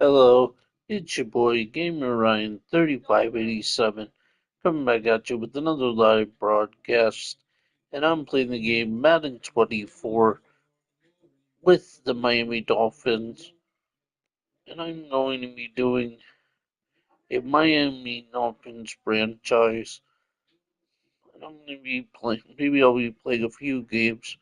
Hello, it's your boy Gamer Ryan 3587 coming back at you with another live broadcast, and I'm playing the game Madden 24 with the Miami Dolphins, and I'm going to be doing a Miami Dolphins franchise, and I'm going to be playing, maybe I'll be playing a few games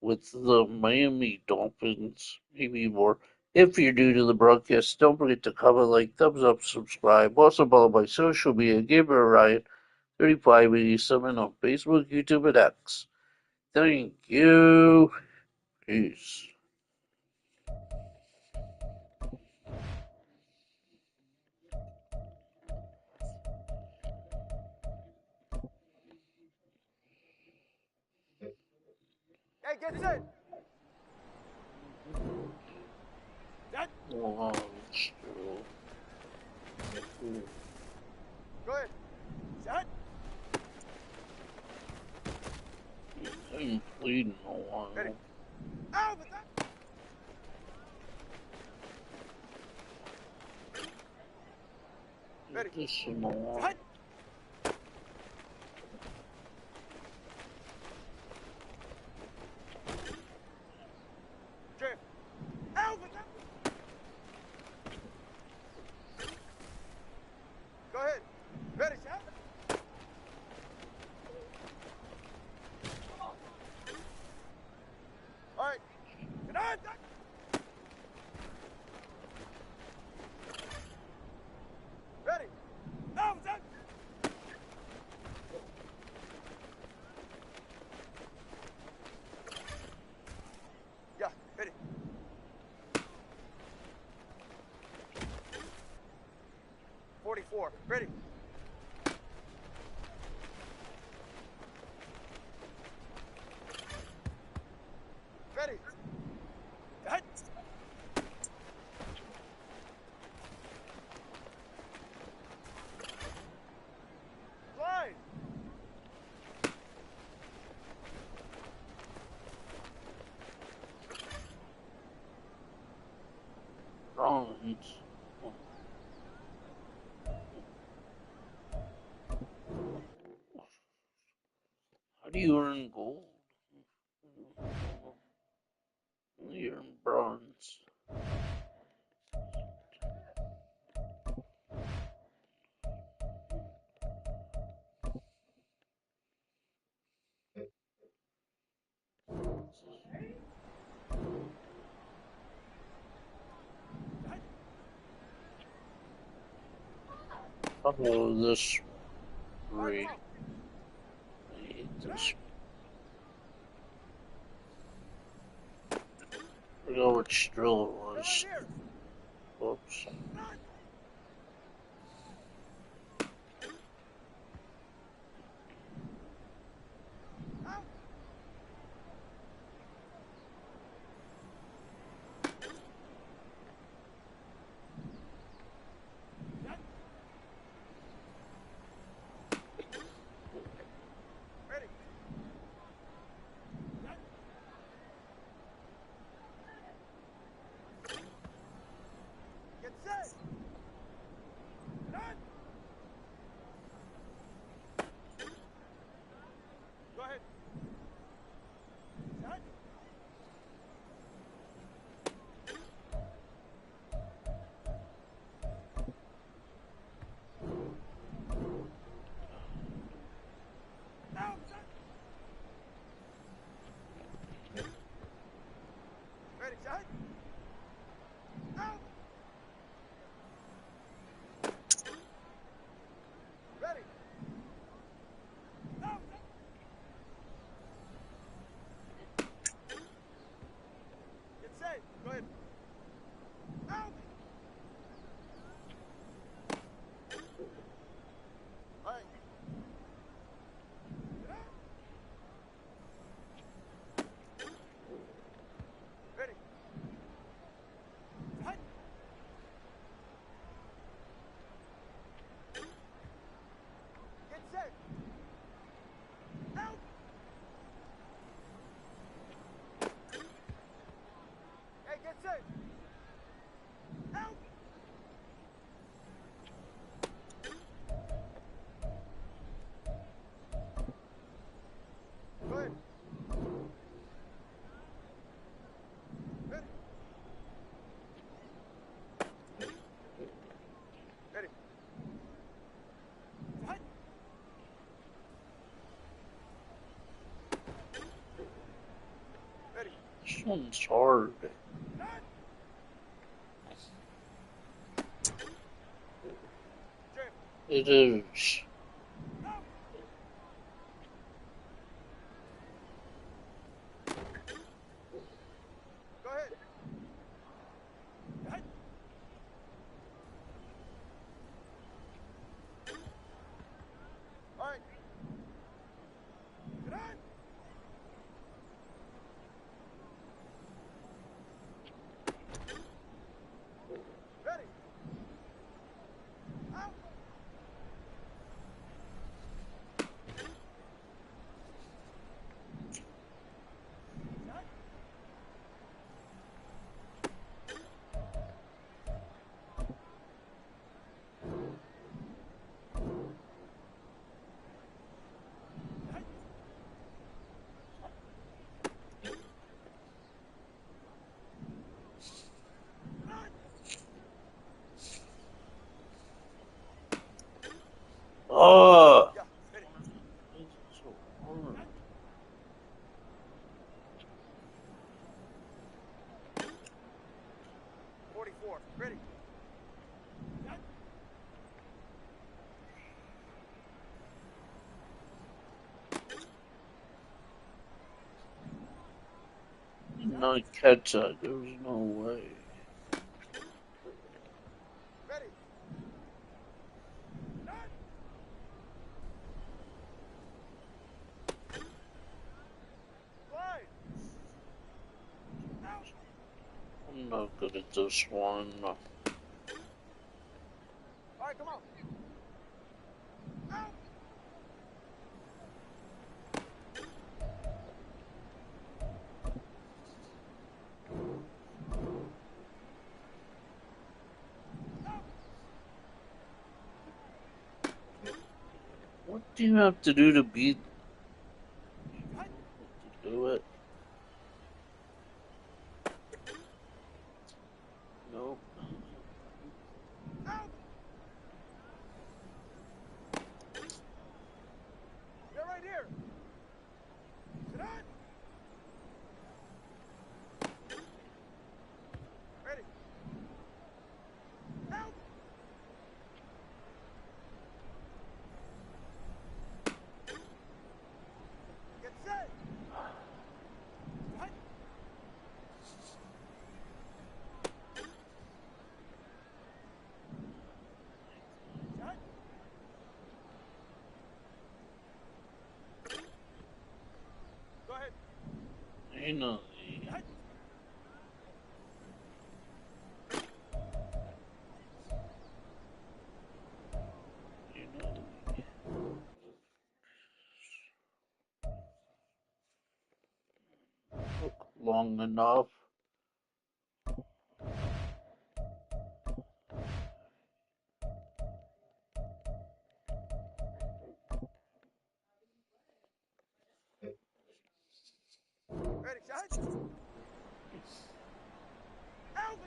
with the Miami Dolphins, maybe more. If you're new to the broadcast, don't forget to comment, like, thumbs up, subscribe. Also follow my social media, Gamer Ryan 3587 on Facebook, YouTube, and X. Thank you. Peace. Hey, get set. Set. Oh, still. Go ahead. Set. I haven't played in a while. Ready. Out with that. Ready. This in a while. Set. Drift. Out with that. Go ahead. Ready, set. All right. Good on. Ready. Out with that. Yeah, ready. 44. Ready. Ready. Set. Line. Bronze. How do you earn gold? You earn bronze. Oh, this rate. I hate this. I forgot which drill it Come on was. here. Whoops. Run. Out. Set. Ready. Set. Get set. Run. Go ahead. Set. Out. Set. Ready. Set. Out. Ready. Out. Set. Get set. Go ahead. Out. All right. Get out. Ready. Set. Get set. Out. Hey, get set. Out. This one's hard. Jim, It is. out. Go ahead. Cut. All right. Sit on. Ready. Out. Cut. Cut. Run. Oh, Yeah. Ready. this is so hard. Cut. 44. Ready. Cut. Not catch that. There's no way. Ready. Run. Slide. Out. I'm not good at this one. All right, come on. Out. Out. What do you have to do to beat Cut. to do it? Nope. Out. You're right here. Sit on. Ready. Out. Get set. Cut. Cut. Go ahead. You know, Cut. you know, long enough. Ready. Shot. Out.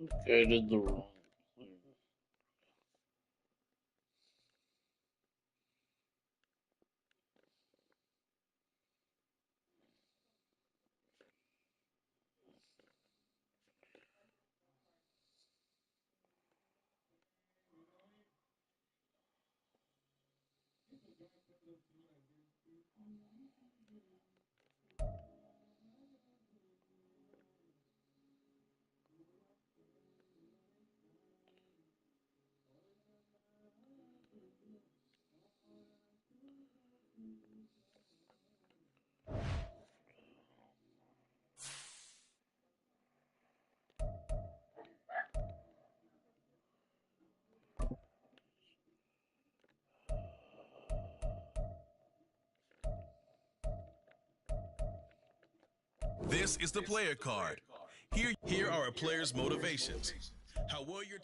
Okay, I did the wrong thing. This is the player card. Here are a player's motivations. How well your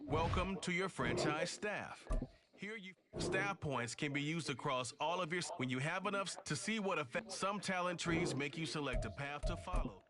Welcome to your franchise staff. Here staff points can be used across all of your when you have enough to see what effect some talent trees make you select a path to follow.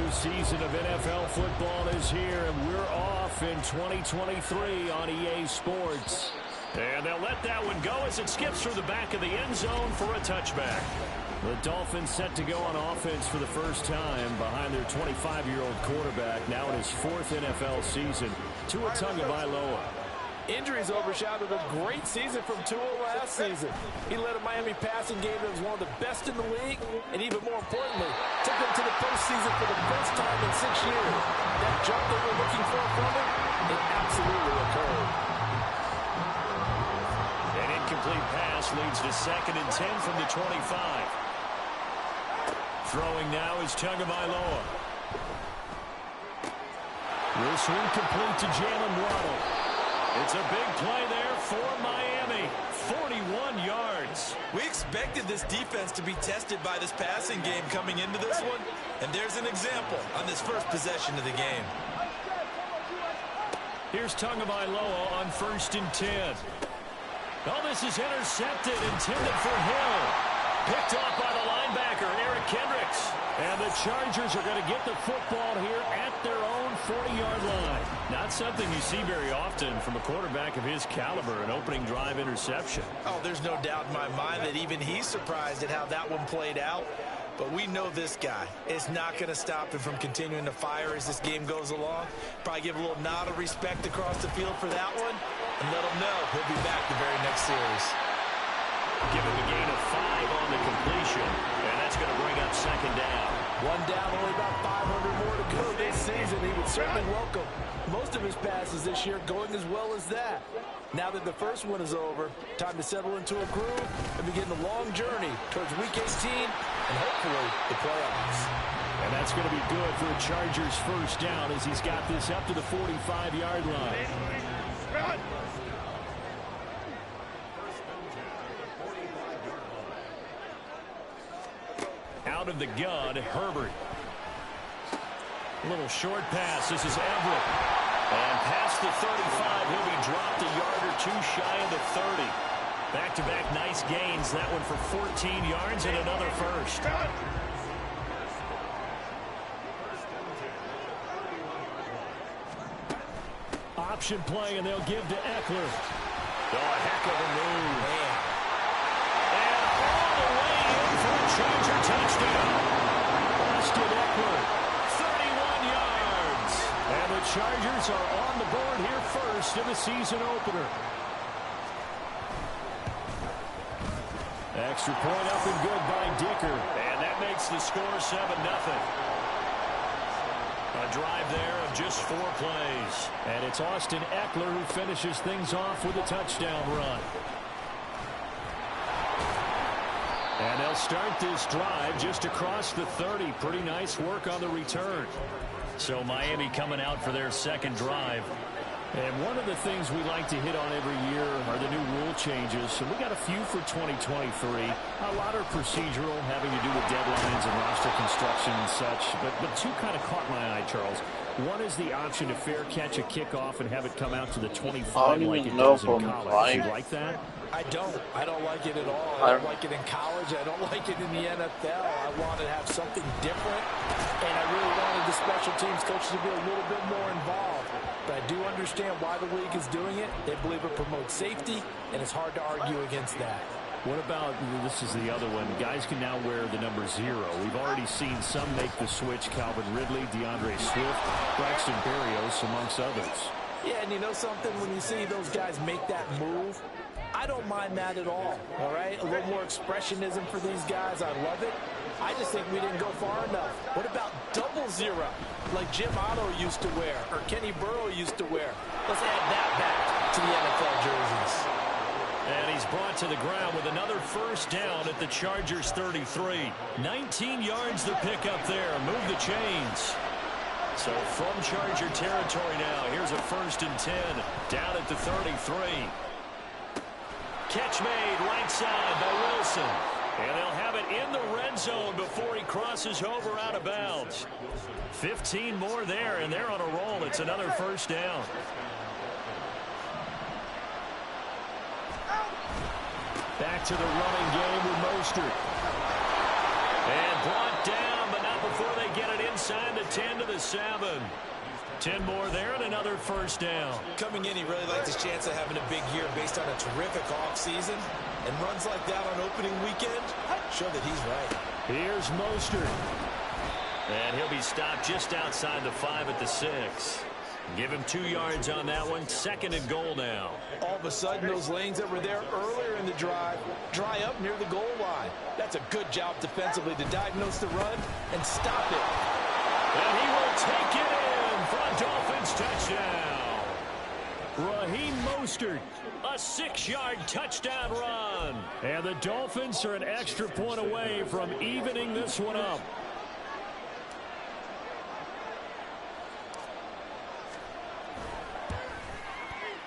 Season of NFL football is here, and we're off in 2023 on EA Sports. And they'll let that one go as it skips through the back of the end zone for a touchback. The Dolphins set to go on offense for the first time behind their 25-year-old quarterback, now in his fourth NFL season, Tua Tagovailoa. Injuries overshadowed a great season from Tua last season. He led a Miami passing game that was one of the best in the league, and even more importantly, took them to the postseason for the first time in 6 years. That jump they were looking for from him, it absolutely occurred. An incomplete pass leads to 2nd and 10 from the 25. Throwing now is Tagovailoa. Will swing complete to Jalen Waddle. It's a big play there for Miami. 41 yards. We expected this defense to be tested by this passing game coming into this one, and there's an example on this first possession of the game. Here's Tagovailoa on 1st and 10. Oh, this is intercepted, intended for Hill. Picked off by the linebacker, Eric Kendricks. And the Chargers are going to get the football here at their own 40-yard line. Not something you see very often from a quarterback of his caliber, an opening drive interception. Oh, there's no doubt in my mind that even he's surprised at how that one played out. But we know this guy is not going to stop him from continuing to fire as this game goes along. Probably give a little nod of respect across the field for that one, and let him know he'll be back the very next series. Give him a gain of 5 on the completion, and that's going to bring up 2nd down. One down, only about 500 more to go this season. He would certainly welcome most of his passes this year going as well as that. Now that the first one is over, time to settle into a groove and begin the long journey towards Week 18 and hopefully the playoffs. And that's going to be good for a Chargers first down as he's got this up to the 45-yard line. Out of the gun, Herbert. A little short pass. This is Everett. And past the 35, he'll be dropped a yard or two shy of the 30. Back-to-back nice gains. That one for 14 yards and another first. Option play, and they'll give to Eckler. Oh, a heck of a move. And all the way in for a Charger touchdown. Austin Eckler, 31 yards. And the Chargers are on the board here first in the season opener. Extra point up and good by Dicker. And that makes the score 7-0. A drive there of just 4 plays. And it's Austin Eckler who finishes things off with a touchdown run. And they'll start this drive just across the 30. Pretty nice work on the return. So Miami coming out for their second drive. And one of the things we like to hit on every year are the new rule changes. And we got a few for 2023. A lot are procedural, having to do with deadlines and roster construction and such. But two kind of caught my eye, Charles. One is the option to fair catch a kickoff and have it come out to the 25 like it does in college. You like that? I don't like it at all. I don't like it in college. I don't like it in the NFL. I want to have something different. And I really wanted the special teams coaches to be a little bit more involved. But I do understand why the league is doing it. They believe it promotes safety, and it's hard to argue against that. What about, this is the other one, guys can now wear the number 0. We've already seen some make the switch, Calvin Ridley, DeAndre Swift, Braxton Berrios, amongst others. Yeah, and you know something? When you see those guys make that move, I don't mind that at all right? A little more expressionism for these guys. I love it. I just think we didn't go far enough. What about 00, like Jim Otto used to wear or Kenny Burrow used to wear? Let's add that back to the NFL jerseys. And he's brought to the ground with another first down at the Chargers 33. 19 yards the pickup there. Move the chains. So from Charger territory now, here's a 1st and 10 down at the 33. Catch made right side by Wilson. And they'll have it in the red zone before he crosses over out of bounds. 15 more there, and they're on a roll. It's another first down. Back to the running game with Mostert. And brought down, but not before they get it inside the 10 to the 7. 10 more there and another first down. Coming in, he really likes his chance of having a big year based on a terrific offseason. And runs like that on opening weekend show that he's right. Here's Mostert. And he'll be stopped just outside the 5 at the 6. Give him 2 yards on that one. 2nd and goal now. All of a sudden, those lanes that were there earlier in the drive dry up near the goal line. That's a good job defensively to diagnose the run and stop it. And he will take it in for a Dolphins touchdown. Raheem Mostert, a 6-yard touchdown run. And the Dolphins are an extra point away from evening this one up.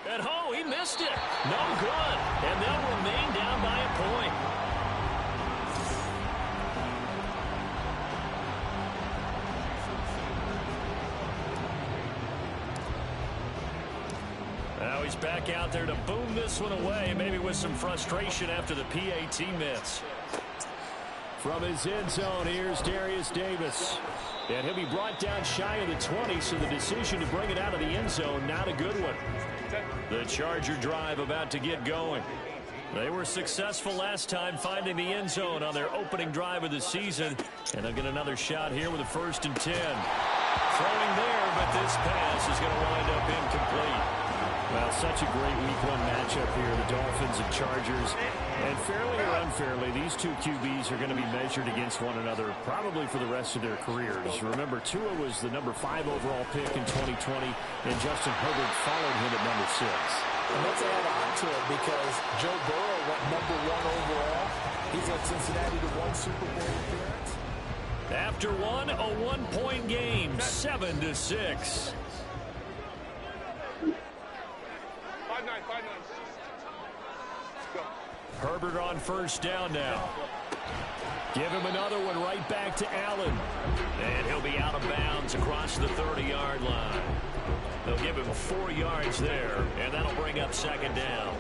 And oh, he missed it. No good. And they'll remain down by a point. Now he's back out there to boom this one away, maybe with some frustration after the PAT miss. From his end zone, here's Darius Davis. And he'll be brought down shy of the 20, so the decision to bring it out of the end zone, not a good one. The Charger drive about to get going. They were successful last time finding the end zone on their opening drive of the season. And they'll get another shot here with a 1st and 10. Throwing there, but this pass is going to wind up incomplete. Well, such a great week 1 matchup here, the Dolphins and Chargers. And fairly or unfairly, these two QBs are going to be measured against one another probably for the rest of their careers. Remember, Tua was the number 5 overall pick in 2020, and Justin Herbert followed him at number 6. And let's add on to it because Joe Burrow went number 1 overall. He's at Cincinnati to 1 Super Bowl appearance. After one, a 1-point game, 7-6. 5-9, 5-9. Go. Herbert on first down now. Give him another one right back to Allen. And he'll be out of bounds across the 30-yard line. They'll give him 4 yards there, and that'll bring up second down.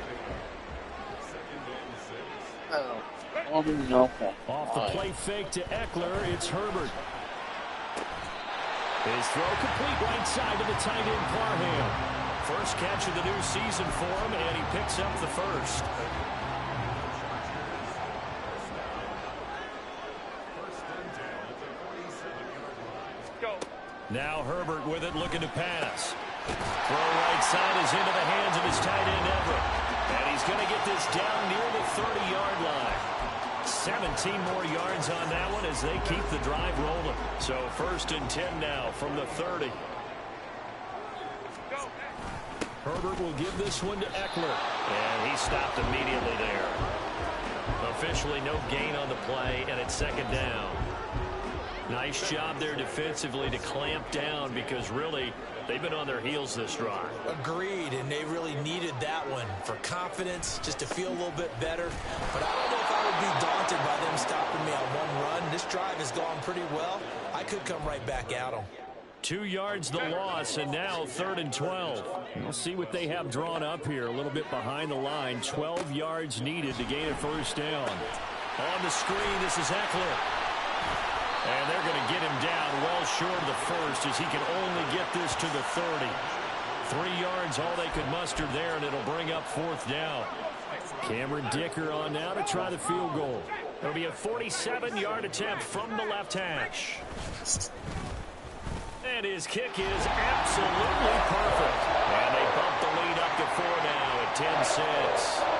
Off the play fake to Eckler, it's Herbert. His throw complete right side to the tight end Parham. First catch of the new season for him, and he picks up the first. Now Herbert with it, looking to pass. Throw right side is into the hands of his tight end Everett. And he's going to get this down near the 30-yard line. 17 more yards on that one as they keep the drive rolling. So 1st and 10 now from the 30. Herbert will give this one to Eckler. And he stopped immediately there. Officially no gain on the play, and it's second down. Nice job there defensively to clamp down because really they've been on their heels this drive. Agreed, and they really needed that one for confidence, just to feel a little bit better. But I don't know if I would be daunted by them stopping me on one run. This drive has gone pretty well. I could come right back at them. 2 yards the loss, and now 3rd and 12. We'll see what they have drawn up here. A little bit behind the line. 12 yards needed to gain a first down. On the screen, this is Eckler. And they're going to get him down well short of the first as he can only get this to the 30. 3 yards, all they could muster there, and it'll bring up 4th down. Cameron Dicker on now to try the field goal. It'll be a 47-yard attempt from the left hash. And his kick is absolutely perfect. And they bump the lead up to 4 now at 10-6.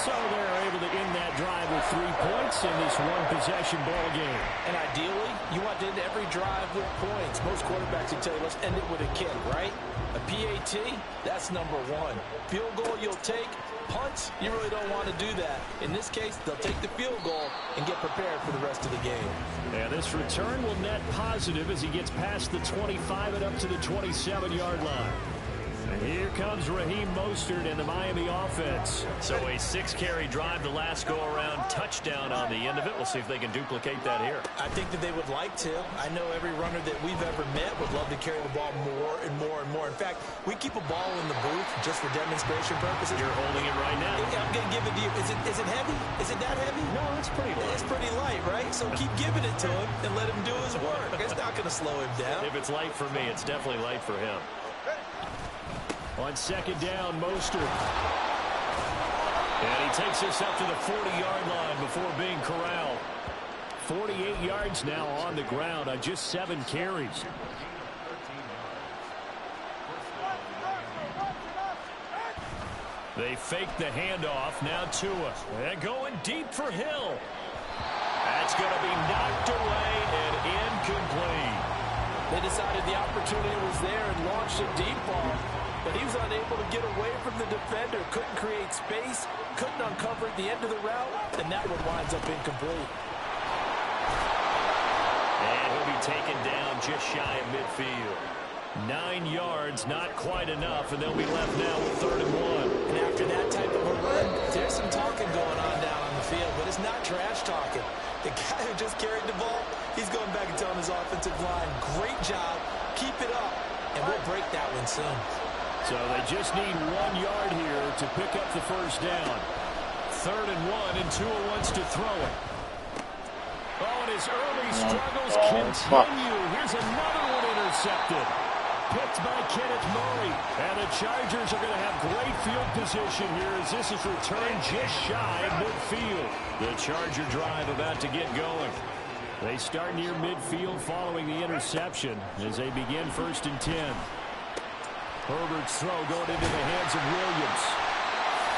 So they're able to end that drive with 3 points in this one-possession ball game. And ideally, you want to end every drive with points. Most quarterbacks will tell you, let's end it with a kick, right? A PAT, that's number 1. Field goal you'll take. Punts, you really don't want to do that. In this case, they'll take the field goal and get prepared for the rest of the game. And this return will net positive as he gets past the 25 and up to the 27-yard line. And here comes Raheem Mostert and the Miami offense. So a 6-carry drive the last go-around, touchdown on the end of it. We'll see if they can duplicate that here. I think that they would like to. I know every runner that we've ever met would love to carry the ball more and more and more. In fact, we keep a ball in the booth just for demonstration purposes. You're holding it right now. I'm going to give it to you. Is it heavy? Is it that heavy? No, it's pretty light. It's pretty light, right? So keep giving it to him and let him do his work. It's not going to slow him down. If it's light for me, it's definitely light for him. On second down, Mostert. And he takes this up to the 40-yard line before being corralled. 48 yards now on the ground on just 7 carries. They fake the handoff. Now Tua. And going deep for Hill. That's going to be knocked away and incomplete. They decided the opportunity was there and launched a deep ball. But he was unable to get away from the defender. Couldn't create space. Couldn't uncover at the end of the route. And that one winds up incomplete. And he'll be taken down just shy of midfield. 9 yards, not quite enough. And they'll be left now with 3rd and 1. And after that type of a run, there's some talking going on down on the field. But it's not trash talking. The guy who just carried the ball, he's going back and telling his offensive line, great job. Keep it up. And we'll break that one soon. So they just need 1 yard here to pick up the first down. 3rd and 1, and Tua wants to throw it. Oh, and his early struggles continue. Here's another one intercepted. Picked by Kenneth Murray. And the Chargers are going to have great field position here as this is returned just shy of midfield. The Charger drive about to get going. They start near midfield following the interception as they begin 1st and 10. Herbert's throw going into the hands of Williams.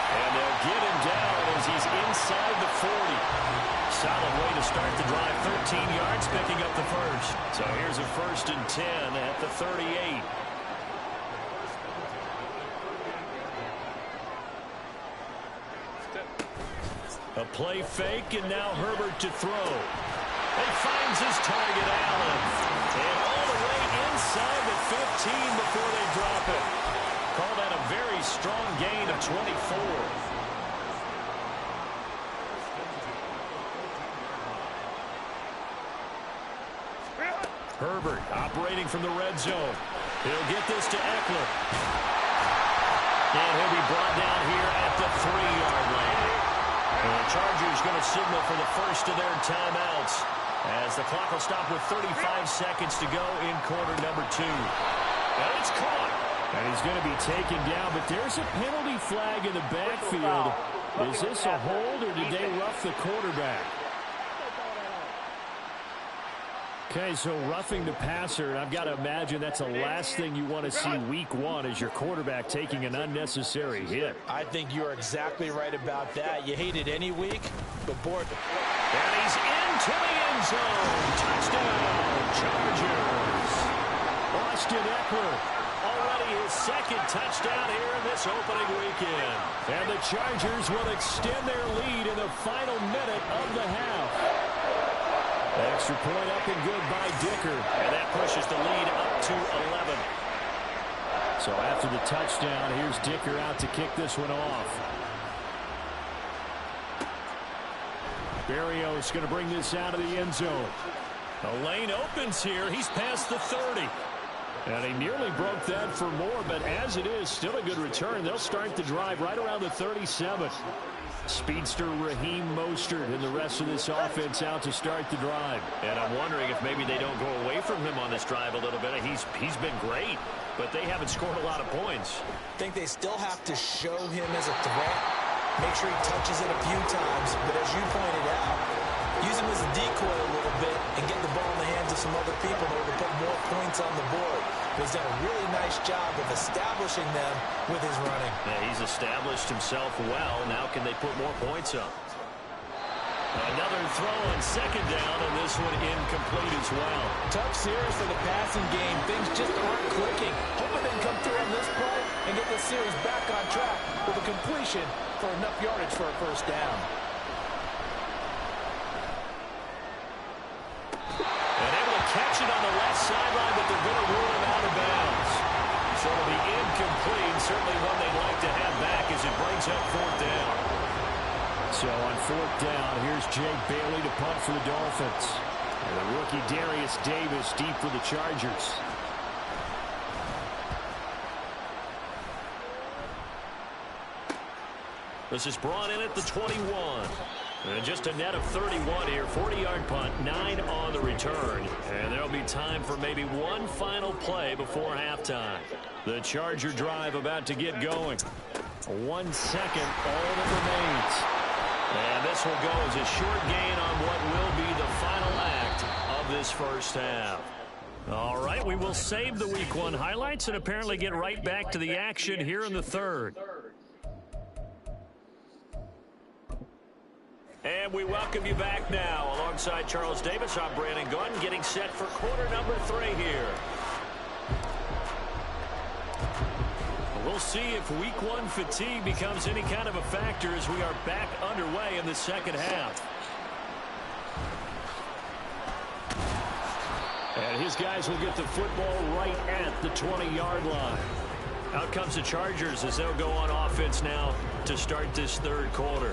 And they'll get him down as he's inside the 40. Solid way to start the drive. 13 yards, picking up the first. So here's a 1st and 10 at the 38. A play fake, and now Herbert to throw. He finds his target, Allen. And all the way inside the 15 before they drop it. Call that a very strong gain of 24. Herbert operating from the red zone. He'll get this to Eckler. And he'll be brought down here at the 3-yard line. And the Chargers going to signal for the first of their timeouts as the clock will stop with 35 seconds to go in quarter number 2. And it's caught. And he's going to be taken down, but there's a penalty flag in the backfield. Is this a hold or did they rough the quarterback? Okay, so roughing the passer, and I've got to imagine that's the last thing you want to see week 1 is your quarterback taking an unnecessary hit. I think you're exactly right about that. You hate it any week, but boy. And he's into the end zone. Touchdown, Chargers. Austin Eckler, already his second touchdown here in this opening weekend. And the Chargers will extend their lead in the final minute of the half. Extra point up and good by Dicker. And that pushes the lead up to 11. So after the touchdown, here's Dicker out to kick this one off. Berrios going to bring this out of the end zone. The lane opens here. He's past the 30. And he nearly broke that for more, but as it is, still a good return. They'll start the drive right around the 37. Speedster Raheem Mostert and the rest of this offense out to start the drive. And I'm wondering if maybe they don't go away from him on this drive a little bit. He's been great, but they haven't scored a lot of points. I think they still have to show him as a threat. Make sure he touches it a few times, but as you pointed out, use him as a decoy a little bit and get the ball in the hands of some other people in order to put more points on the board. But he's done a really nice job of establishing them with his running. Yeah, he's established himself well. Now can they put more points up? Another throw on second down, and this one incomplete as well. Tough series for the passing game. Things just aren't clicking. Hoping they can come through on this play and get this series back on track with a completion for enough yardage for a first down. Catch it on the left sideline, but they're going to rule him out of bounds. So it'll be incomplete. Certainly one they'd like to have back as it brings up 4th down. So on 4th down, here's Jake Bailey to punt for the Dolphins. And the rookie Darius Davis deep for the Chargers. This is brought in at the 21. And just a net of 31 here. 40-yard punt, 9 on the return. And there'll be time for maybe one final play before halftime. The Charger drive about to get going. 1 second, all that remains. And this will go as a short gain on what will be the final act of this first half. All right, we will save the Week 1 highlights and apparently get right back to the action here in the third. And we welcome you back now. Alongside Charles Davis, I'm Brandon Gunn, getting set for quarter number 3 here. We'll see if Week 1 fatigue becomes any kind of a factor as we are back underway in the second half. And his guys will get the football right at the 20-yard line. Out comes the Chargers as they'll go on offense now to start this third quarter.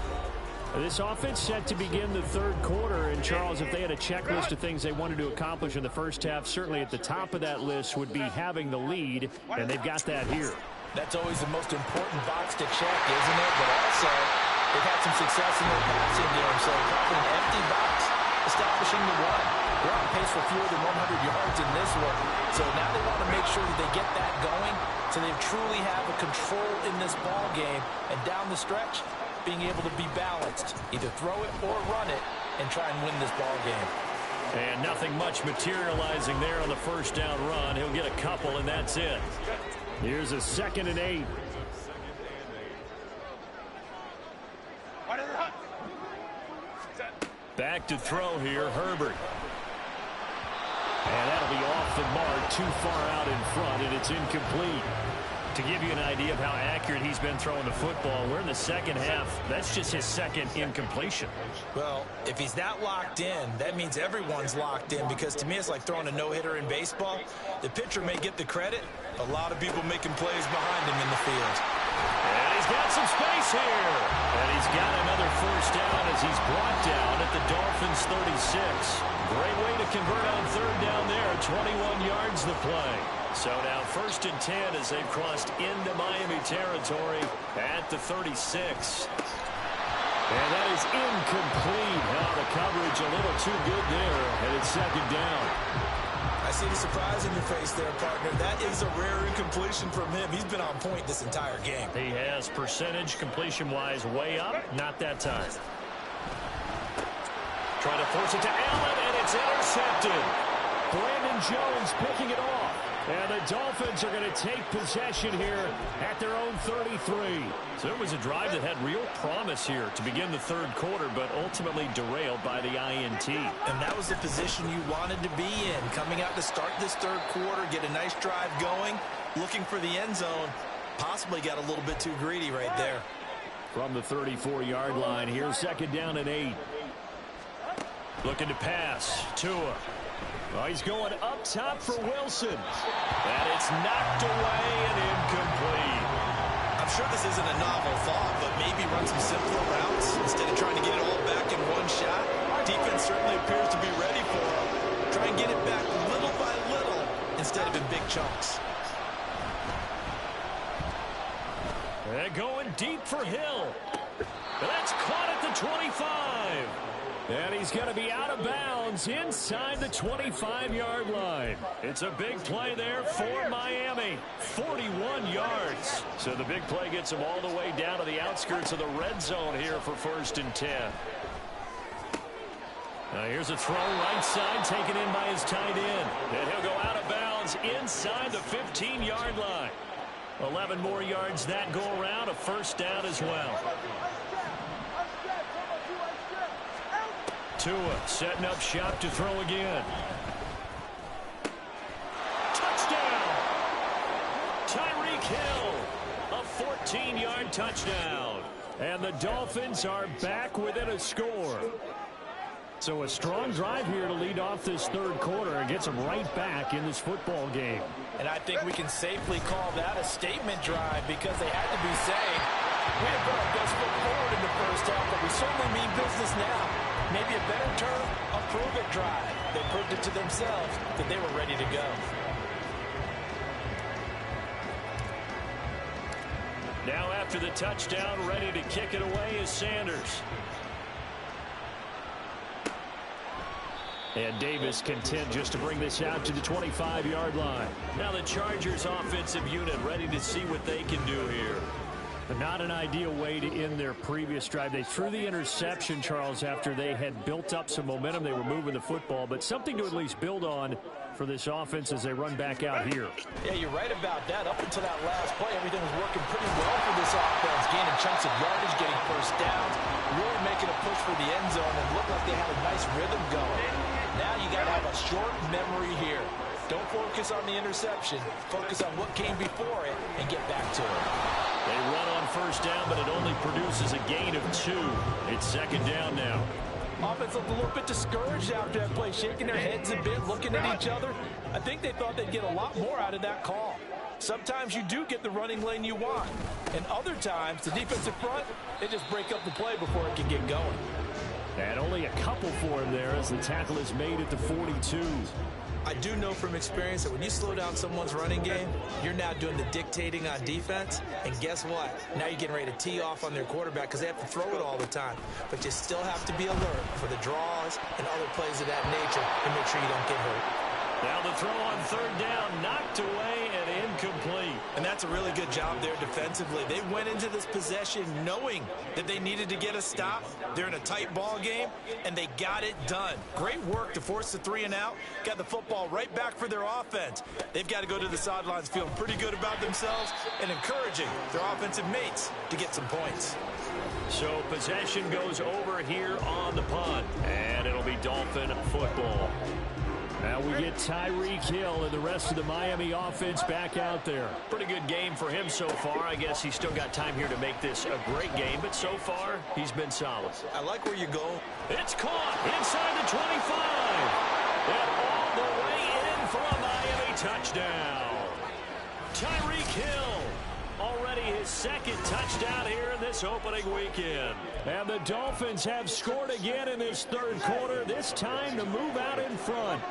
This offense set to begin the third quarter, and Charles, if they had a checklist of things they wanted to accomplish in the first half, certainly at the top of that list would be having the lead, and they've got that here. That's always the most important box to check, isn't it? But also, they've had some success in their passing game, so probably an empty box, establishing the run. They're on pace for fewer than 100 yards in this one, so now they want to make sure that they get that going, so they truly have a control in this ball game, and down the stretch, being able to be balanced, either throw it or run it, and try and win this ball game. And nothing much materializing there on the first down run. He'll get a couple, and that's it. Here's a 2nd and 8. Back to throw here, Herbert. And that'll be off the mark, too far out in front, and it's incomplete. To give you an idea of how accurate he's been throwing the football, we're in the second half. That's just his second incompletion. Well, if he's that locked in, that means everyone's locked in, because to me it's like throwing a no-hitter in baseball. The pitcher may get the credit, a lot of people making plays behind him in the field. And he's got some space here. And he's got another first down as he's brought down at the Dolphins 36. Great way to convert on third down there. 21 yards the play. So now 1st and 10 as they've crossed into Miami territory at the 36. And that is incomplete. Oh, the coverage a little too good there, and it's 2nd down. I see the surprise in your face there, partner. That is a rare incompletion from him. He's been on point this entire game. He has percentage completion-wise way up. Not that time. Trying to force it to Allen, and it's intercepted. Brandon Jones picking it off. And the Dolphins are going to take possession here at their own 33. So it was a drive that had real promise here to begin the 3rd quarter, but ultimately derailed by the INT. And that was the position you wanted to be in. Coming out to start this 3rd quarter, get a nice drive going, looking for the end zone. Possibly got a little bit too greedy right there. From the 34-yard line, here's 2nd down and 8. Looking to pass. Tua. Oh, he's going up top for Wilson. And it's knocked away and incomplete. I'm sure this isn't a novel thought, but maybe run some simpler routes instead of trying to get it all back in one shot. Defense certainly appears to be ready for him. Try and get it back little by little instead of in big chunks. And going deep for Hill. That's caught at the 25. And he's going to be out of bounds inside the 25-yard line. It's a big play there for Miami. 41 yards. So the big play gets him all the way down to the outskirts of the red zone here for 1st and 10. Now here's a throw right side taken in by his tight end. And he'll go out of bounds inside the 15-yard line. 11 more yards that go around. A 1st down as well. Tua setting up shop to throw again. Touchdown! Tyreek Hill, a 14-yard touchdown. And the Dolphins are back within a score. So a strong drive here to lead off this 3rd quarter and gets them right back in this football game. And I think we can safely call that a statement drive, because they had to be saying, we have put our best foot forward in the 1st half, but we certainly mean business now. Maybe a better term, a prove-it drive. They proved it to themselves that they were ready to go. Now after the touchdown, ready to kick it away is Sanders. And Davis content just to bring this out to the 25-yard line. Now the Chargers offensive unit ready to see what they can do here. But not an ideal way to end their previous drive. They threw the interception, Charles, after they had built up some momentum. They were moving the football, but something to at least build on for this offense as they run back out here. Yeah, you're right about that. Up until that last play, everything was working pretty well for this offense. Gaining chunks of yardage, getting 1st downs, really making a push for the end zone, and looked like they had a nice rhythm going. Now you got to have a short memory here. Don't focus on the interception. Focus on what came before it and get back to it. They run on 1st down, but it only produces a gain of 2. It's 2nd down now. Offense looked a little bit discouraged after that play, shaking their heads a bit, looking at each other. I think they thought they'd get a lot more out of that call. Sometimes you do get the running lane you want, and other times the defensive front, they just break up the play before it can get going. And only a couple for him there as the tackle is made at the 42. I do know from experience that when you slow down someone's running game, you're now doing the dictating on defense. And guess what? Now you're getting ready to tee off on their quarterback because they have to throw it all the time. But you still have to be alert for the draws and other plays of that nature and make sure you don't get hurt. Now the throw on 3rd down, knocked away and incomplete. And that's a really good job there defensively. They went into this possession knowing that they needed to get a stop. They're in a tight ball game, and they got it done. Great work to force the 3 and out. Got the football right back for their offense. They've got to go to the sidelines feeling pretty good about themselves and encouraging their offensive mates to get some points. So possession goes over here on the punt, and it'll be Dolphin football. Now we get Tyreek Hill and the rest of the Miami offense back out there. Pretty good game for him so far. I guess he's still got time here to make this a great game, but so far he's been solid. I like where you go. It's caught inside the 25. And all the way in for a Miami touchdown. Tyreek Hill, already his second touchdown here in this opening weekend. And the Dolphins have scored again in this third quarter, this time to move out in front.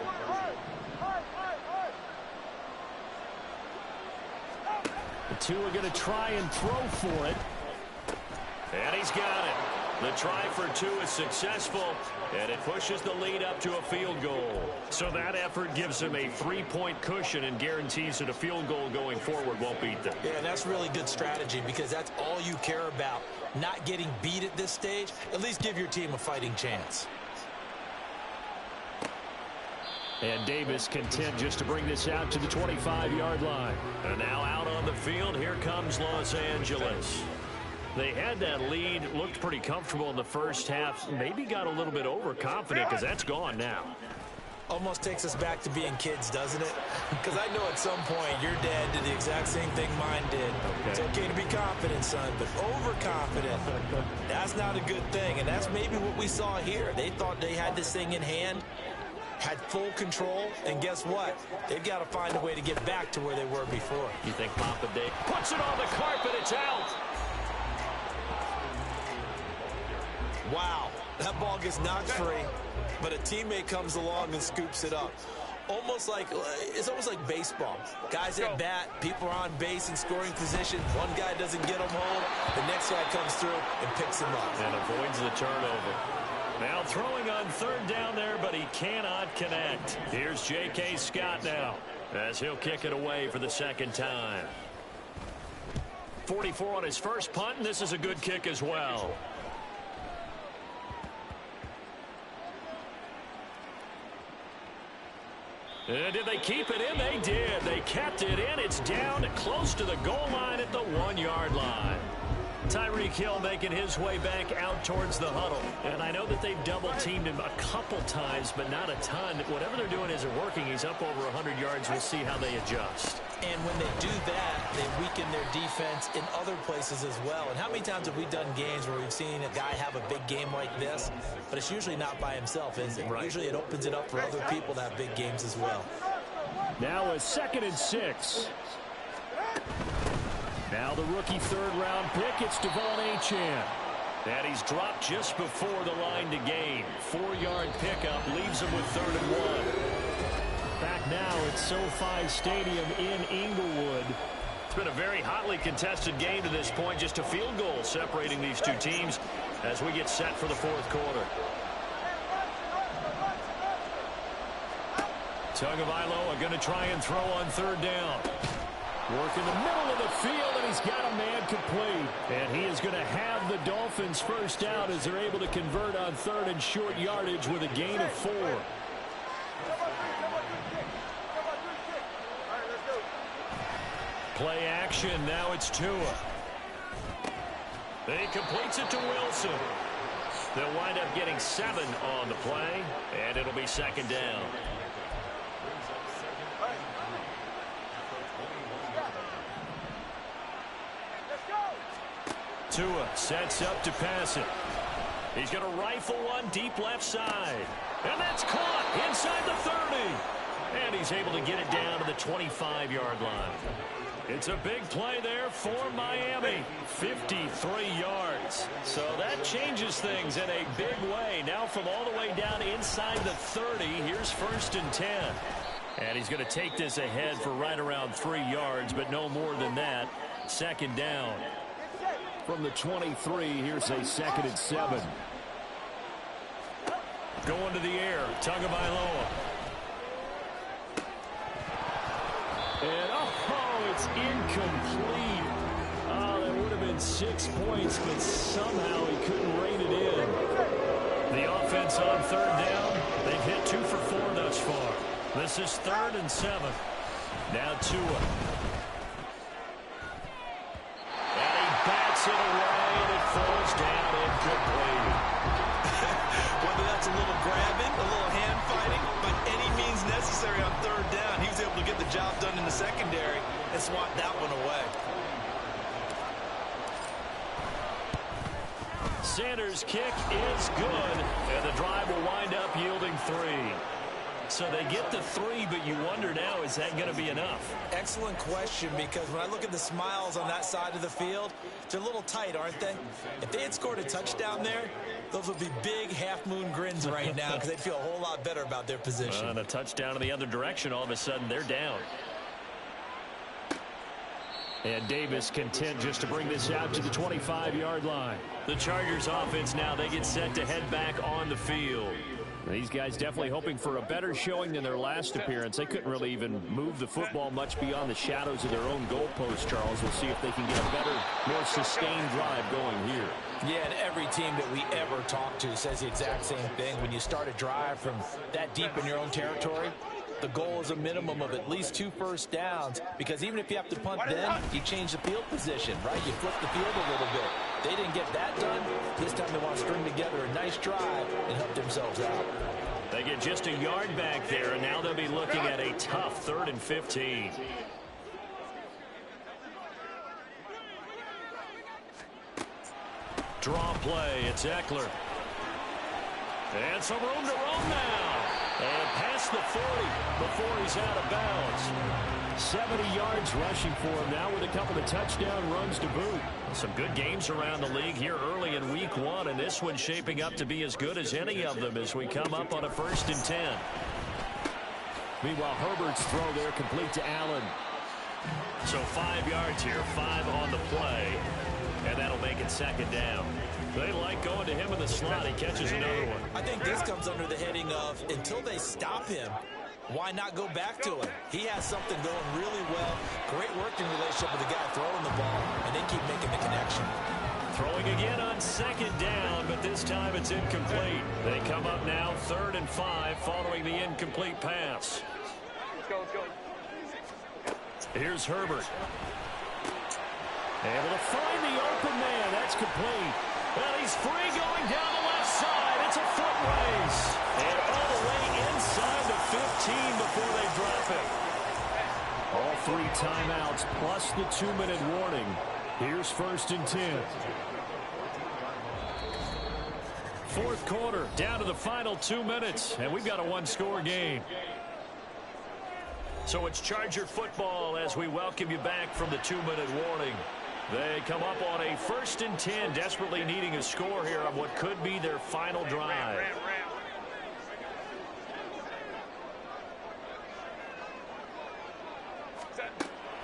The two are going to try and throw for it. And he's got it. The try for two is successful, and it pushes the lead up to a field goal. So that effort gives him a 3-point cushion and guarantees that a field goal going forward won't beat them. Yeah, that's really good strategy because that's all you care about. Not getting beat at this stage. At least give your team a fighting chance. And Davis content just to bring this out to the 25-yard line. And now out on the field, here comes Los Angeles. They had that lead, looked pretty comfortable in the first half, maybe got a little bit overconfident because that's gone now. Almost takes us back to being kids, doesn't it? Because I know at some point your dad did the exact same thing mine did. Okay. It's okay to be confident, son, but overconfident, that's not a good thing. And that's maybe what we saw here. They thought they had this thing in hand, had full control, and guess what? They've got to find a way to get back to where they were before. You think Papa Dave puts it on the carpet, it's out. Wow, that ball gets knocked free, but a teammate comes along and scoops it up. It's almost like baseball. Guys at bat, people are on base in scoring position. One guy doesn't get them home. The next guy comes through and picks him up. And avoids the turnover. Now throwing on third down there, but he cannot connect. Here's J.K. Scott now as he'll kick it away for the second time. 44 on his first punt, and this is a good kick as well. Did they keep it in? They did. They kept it in. It's down close to the goal line at the 1-yard line. Tyreek Hill making his way back out towards the huddle. And I know that they've double-teamed him a couple times, but not a ton. Whatever they're doing isn't working. He's up over 100 yards. We'll see how they adjust. And when they do that, they weaken their defense in other places as well. And how many times have we done games where we've seen a guy have a big game like this, but it's usually not by himself, is it? Right. Usually it opens it up for other people to have big games as well. Now a 2nd and 6. Now the rookie third-round pick, it's Devon Achane. And he's dropped just before the line to gain. 4-yard pickup leaves him with 3rd and 1. Back now at SoFi Stadium in Inglewood. It's been a very hotly contested game to this point. Just a field goal separating these two teams as we get set for the 4th quarter. Tagovailoa going to try and throw on 3rd down. Work in the middle of the field, and he's got a man complete. And he is going to have the Dolphins first out as they're able to convert on 3rd and short yardage with a gain of 4. Play action, now it's Tua. He completes it to Wilson. They'll wind up getting 7 on the play, and it'll be 2nd down. Tua sets up to pass it. He's going to rifle one deep left side. And that's caught inside the 30. And he's able to get it down to the 25-yard line. It's a big play there for Miami. 53 yards. So that changes things in a big way. Now from all the way down inside the 30, here's 1st and 10. And he's going to take this ahead for right around 3 yards, but no more than that. 2nd down. From the 23, here's a 2nd and 7. Going to the air, Tagovailoa. And it's incomplete. Oh, that would have been 6 points, but somehow he couldn't rein it in. The offense on 3rd down, they've hit 2 for 4 thus far. This is 3rd and 7. Now Tua. Bats it away, and it falls down incomplete. Whether that's a little grabbing, a little hand fighting, by any means necessary. Sanders' kick is good, and the drive will wind up yielding 3. So they get the 3, but you wonder now, is that going to be enough? Excellent question, because when I look at the smiles on that side of the field, they're a little tight, aren't they? If they had scored a touchdown there, those would be big half-moon grins right now because they'd feel a whole lot better about their position. And a touchdown in the other direction, all of a sudden they're down. And Davis content just to bring this out to the 25-yard line. The Chargers offense now, they get set to head back on the field. These guys definitely hoping for a better showing than their last appearance. They couldn't really even move the football much beyond the shadows of their own goalpost, Charles. We'll see if they can get a better, more sustained drive going here. Yeah, and every team that we ever talk to says the exact same thing. When you start a drive from that deep in your own territory, the goal is a minimum of at least 2 first downs, because even if you have to punt then, you change the field position, right? You flip the field a little bit. They didn't get that done. This time they want to string together a nice drive and help themselves out. They get just a yard back there, and now they'll be looking at a tough 3rd and 15. Draw play, it's Eckler. And some room to roam now. And past the 40 before he's out of bounds. 70 yards rushing for him now with a couple of touchdown runs to boot. Some good games around the league here early in week 1, and this one's shaping up to be as good as any of them as we come up on a 1st and 10. Meanwhile, Herbert's throw there complete to Allen. So 5 yards here, 5 on the play, and that'll make it 2nd down. They like going to him in the slot. He catches another one. I think this comes under the heading of, until they stop him, why not go back to him? He has something going really well. Great working relationship with the guy throwing the ball, and they keep making the connection. Throwing again on 2nd down, but this time it's incomplete. They come up now 3rd and 5 following the incomplete pass. Let's go, let's go. Here's Herbert. Able to find the open man. That's complete. Well, he's free going down the left side. It's a foot race. And all the way inside the 15 before they drop him. All 3 timeouts plus the 2-minute warning. Here's 1st and 10. 4th quarter, down to the final 2 minutes. And we've got a 1-score game. So it's Charger football as we welcome you back from the 2-minute warning. They come up on a 1st and 10, desperately needing a score here on what could be their final drive.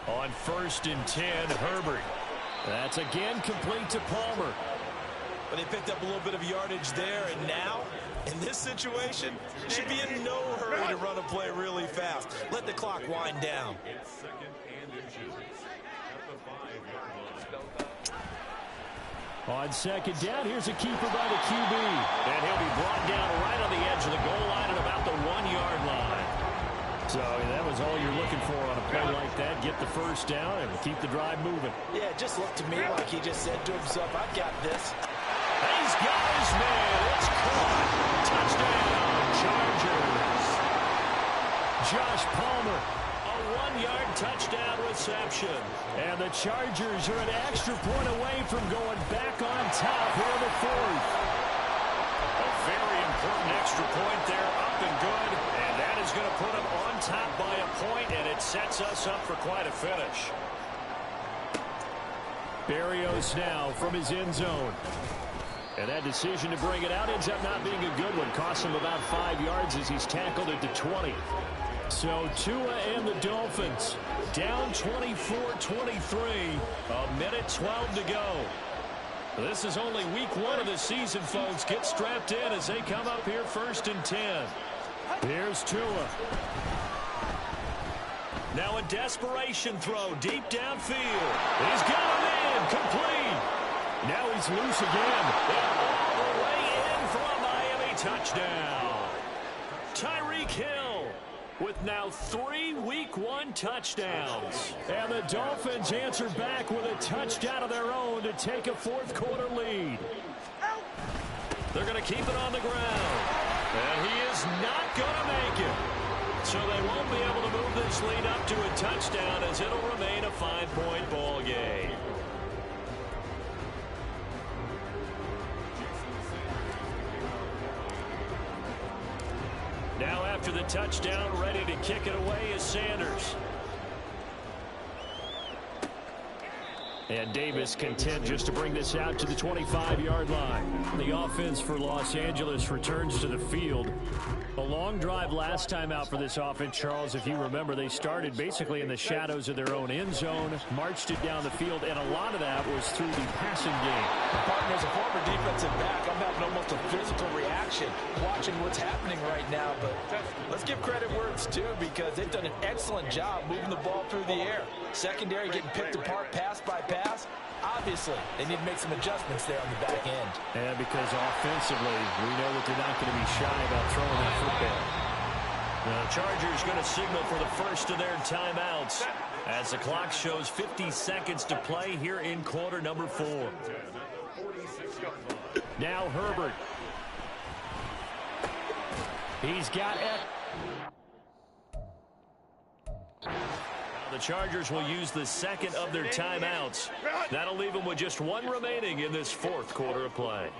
On 1st and 10, Herbert. That's again complete to Palmer. But they picked up a little bit of yardage there, and now, in this situation, should be in no hurry to run a play really fast. Let the clock wind down. On 2nd down, here's a keeper by the QB. And he'll be brought down right on the edge of the goal line at about the 1-yard line. So that was all you're looking for on a play like that. Get the 1st down and keep the drive moving. Yeah, it just looked to me like he just said to himself, I've got this. He's got his man. It's caught. Touchdown, Chargers. Josh Palmer. A 1-yard touchdown reception. And the Chargers are an extra point away from going back on top here in the 4th. A very important extra point there, up and good. And that is going to put them on top by a point, and it sets us up for quite a finish. Berrios now from his end zone. And that decision to bring it out ends up not being a good one. Costs him about 5 yards as he's tackled at the 20. So Tua and the Dolphins down 24-23. A minute 12 to go. This is only week 1 of the season, folks. Get strapped in as they come up here 1st and 10. Here's Tua. Now a desperation throw deep downfield. He's got him in. Complete. Now he's loose again. And all the way in for a Miami touchdown. Tyreek Hill with now 3 week 1 touchdowns. And the Dolphins answer back with a touchdown of their own to take a 4th quarter lead. They're going to keep it on the ground. And he is not going to make it. So they won't be able to move this lead up to a touchdown as it'll remain a 5-point ball game. Now after the touchdown, ready to kick it away is Sanders. And Davis content just to bring this out to the 25-yard line. The offense for Los Angeles returns to the field. A long drive last time out for this offense, Charles. If you remember, they started basically in the shadows of their own end zone, marched it down the field, and a lot of that was through the passing game. Partner, as a former defensive back, I'm having almost a physical reaction watching what's happening right now. But let's give credit where it's due, because they've done an excellent job moving the ball through the air. Secondary getting picked apart pass by pass. Obviously, they need to make some adjustments there on the back end. And because offensively, we know that they're not going to be shy about throwing that football. The Chargers going to signal for the first of their timeouts as the clock shows 50 seconds to play here in quarter number 4. Now Herbert. He's got it. The Chargers will use the second of their timeouts. That'll leave them with just one remaining in this fourth quarter of play.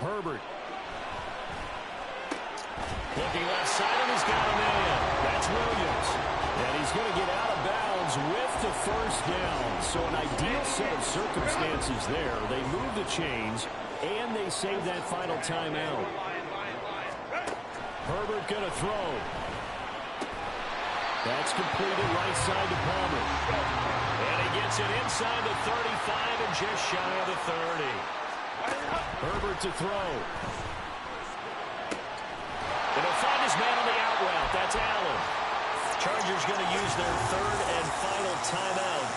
Herbert. Looking left side, and he's got a man. That's Williams. And he's going to get out of bounds with the first down. So an ideal set of circumstances there. They move the chains, and they save that final timeout. Herbert going to throw. That's completed right side to Palmer. And he gets it inside the 35 and just shy of the 30. Herbert to throw. And he'll find his man on the out route. That's Allen. Chargers going to use their third and final timeout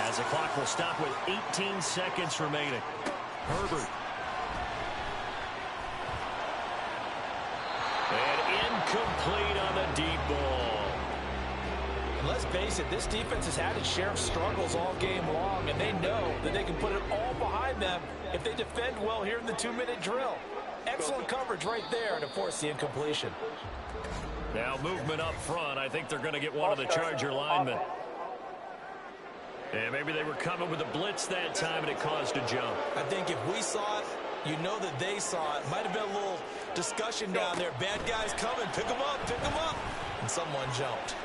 as the clock will stop with 18 seconds remaining. Herbert. And incomplete on the deep ball. And let's face it, this defense has had its share of struggles all game long, and they know that they can put it all behind them if they defend well here in the 2-minute drill. Excellent coverage right there to force the incompletion. Now movement up front. I think they're going to get one of the Charger linemen. And maybe they were coming with a blitz that time, and it caused a jump. I think if we saw it, you know that they saw it. Might have been a little discussion down there. Bad guys coming. Pick them up, pick them up. And someone jumped.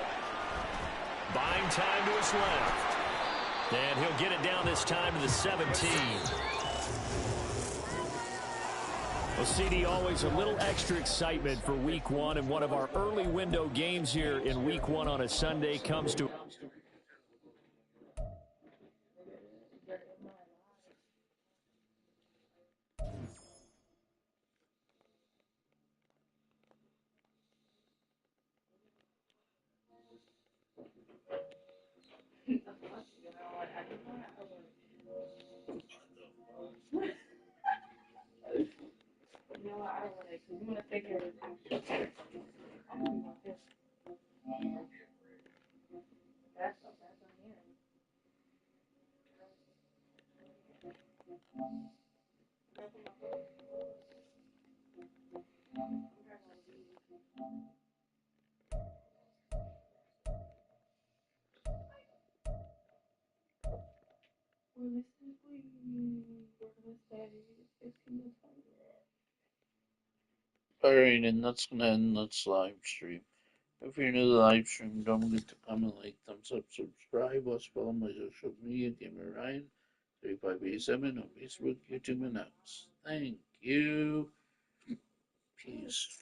Buying time to his left. And he'll get it down this time to the 17. Well, CD, always a little extra excitement for Week 1, and one of our early window games here in Week 1 on a Sunday comes to... Alright, and that's gonna end this live stream. If you're new to the live stream, don't forget to comment, like, thumbs up, subscribe, also follow my social media, Gamer Ryan 3587 on Facebook, YouTube, and X. Thank you. Peace.